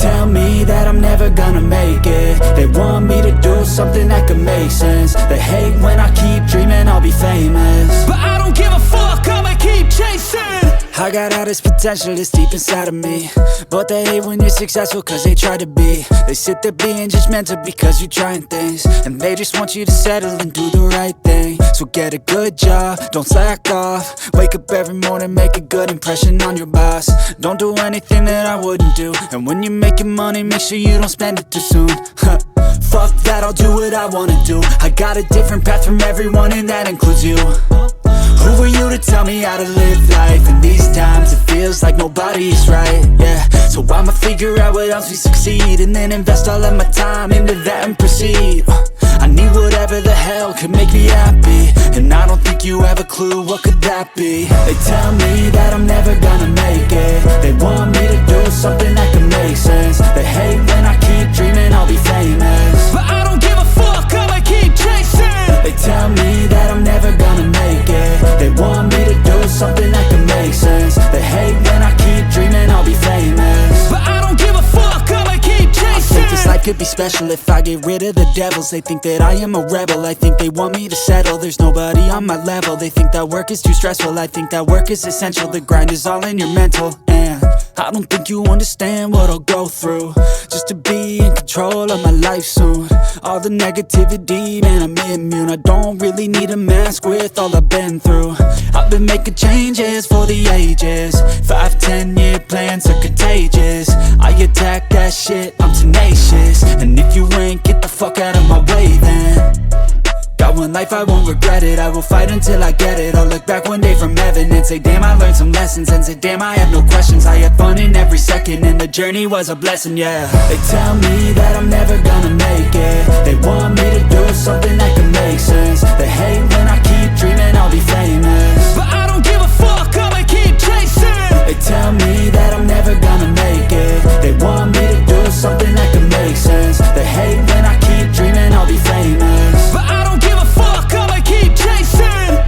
tell me that I'm never gonna make it. They want me to do something that could make sense. They hate when I keep dreaming I'll be famous, but I don't give a fuck, I'ma keep chasing. I got all this potential that's deep inside of me, but they hate when you're successful cause they try to be. They sit there being judgmental because you're trying things, and they just want you to settle and do the right thing. So get a good job, don't slack off. Wake up every morning, make a good impression on your boss. Don't do anything that I wouldn't do, and when you're making money, make sure you don't spend it too soon. Fuck that, I'll do what I wanna do. I got a different path from everyone, and that includes you. Who are you to tell me how to live life? In these times it feels like nobody's right, yeah. So I'ma figure out what else we succeed, and then invest all of my time into that and proceed. I need whatever the hell could make me happy, and I don't think you have a clue what could that be. They tell me that I'm never gonna make it. They want me to do something that can make sense. They hate when I keep dreaming I'll be famous, but I don't give a fuck, I'ma keep chasing. They tell me that I'm never gonna make it. They want me to do something that can make sense. They hate when I keep dreaming I'll be famous, but I don't give a fuck, I'ma keep chasing. I think this life could be special if I get rid of the devils. They think that I am a rebel, I think they want me to settle. There's nobody on my level. They think that work is too stressful, I think that work is essential. The grind is all in your mental, and I don't think you understand what I'll go through just to be in control of my life soon. All the negativity, man, I'm immune. I don't really need a mask with all I've been through. I've been making changes for the ages. 5-10 year plans are contagious. I attack that shit, I'm tenacious. And if you ain't, get the fuck out of my way then. Got one life, I won't regret it. I will fight until I get it. I'll look back one day from heaven and say, damn, I learned some lessons. And say, damn, I had no questions. I had fun in every second, and the journey was a blessing, yeah. They tell me that I'm never gonna make it. They want me to do something that can make sense. They hate when I keep dreaming I'll be famous, but I don't give a fuck, I'ma keep chasing. They tell me that I'm never gonna make it. They want me to do something that can make sense. They hate when I keep dreaming I'll be famous, but I don't give a fuck, I'ma keep chasing.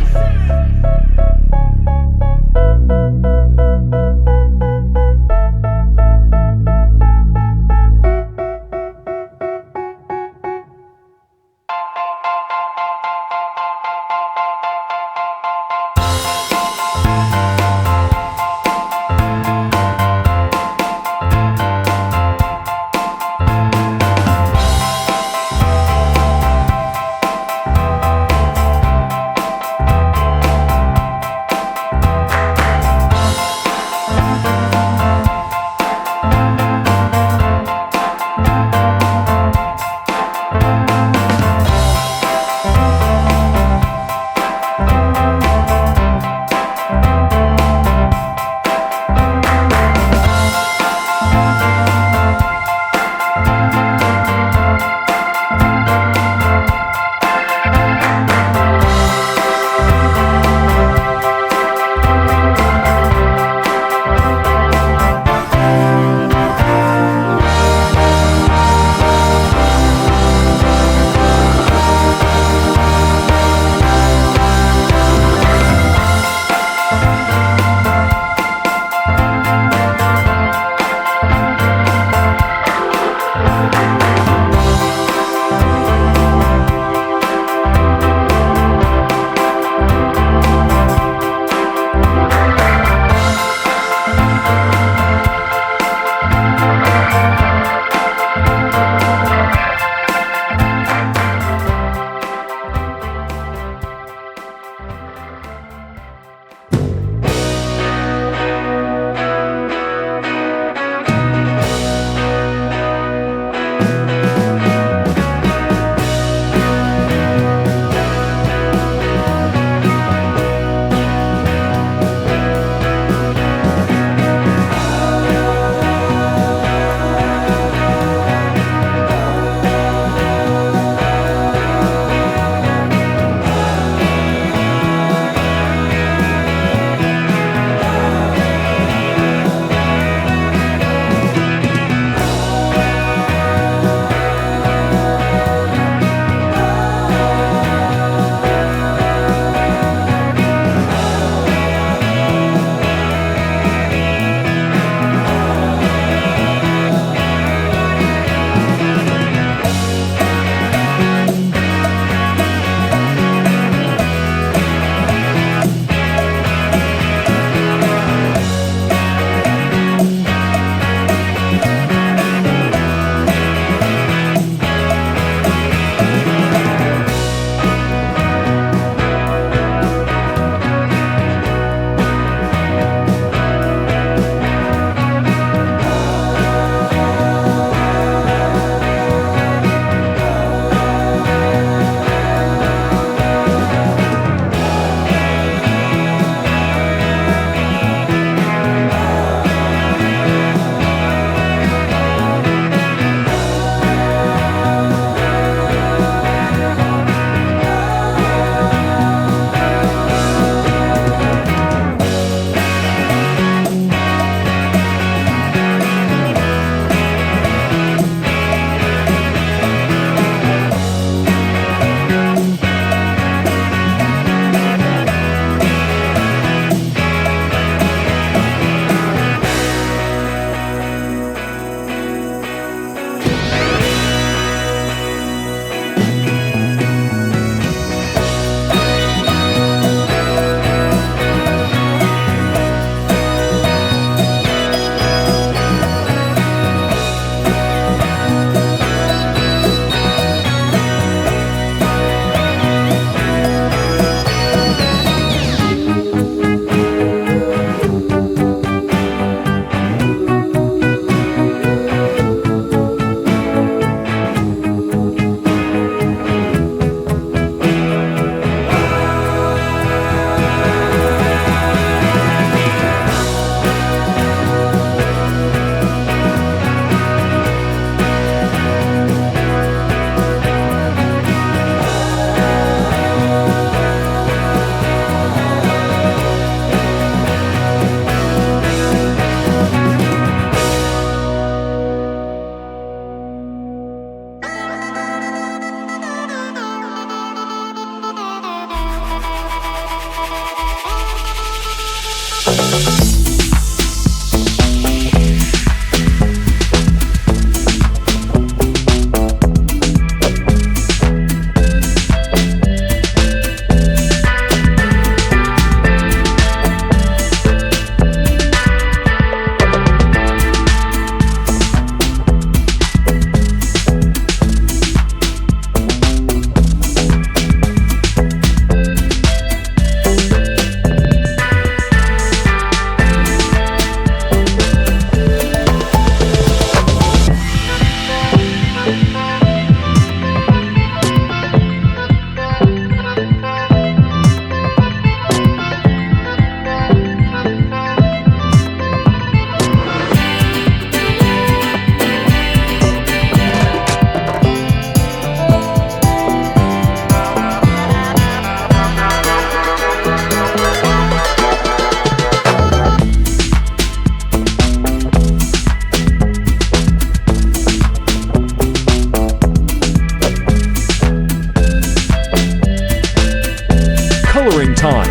Coloring time.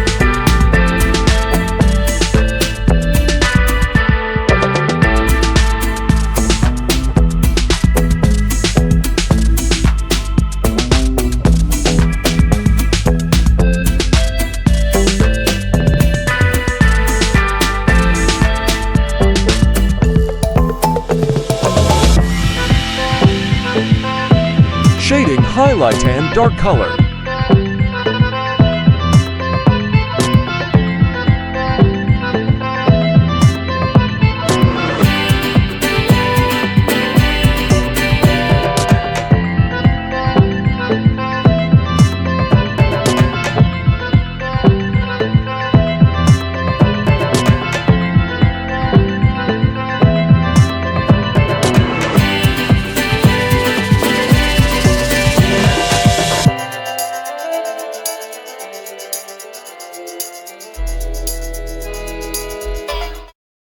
Shading, highlight, and dark color.